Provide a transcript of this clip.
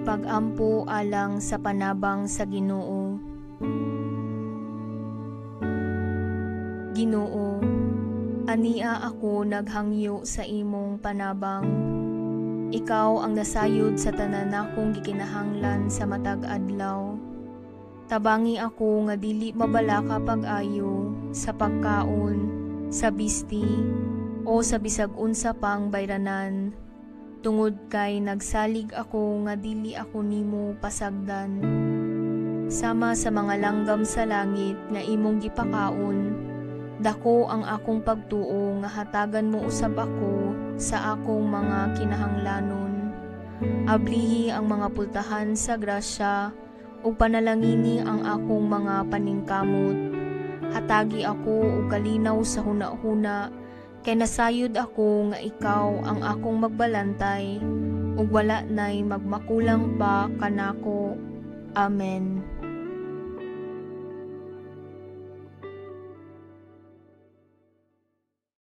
Pag-ampo alang sa panabang sa Ginoo. Ginoo, ania ako naghangyo sa imong panabang. Ikaw ang nasayod sa tanan akong gikinahanglan sa matag adlaw. Tabangi ako nga dili mabalaka pag-ayo sa pagkaon, sa bisti, o sa bisag unsa pang bayranan. Tungod kay nagsalig ako nga dili ako nimo pasagdan. Sama sa mga langgam sa langit nga imong gipakaon, dako ang akong pagtuo nga hatagan mo usab ako sa akong mga kinahanglanon. Ablihi ang mga pultahan sa grasya ug panalangini ang akong mga paningkamot. Hatagi ako og kalinaw sa hunahuna kay nasayod ako nga ikaw ang akong magbalantay ug wala nay magmakulang pa kanako. Amen.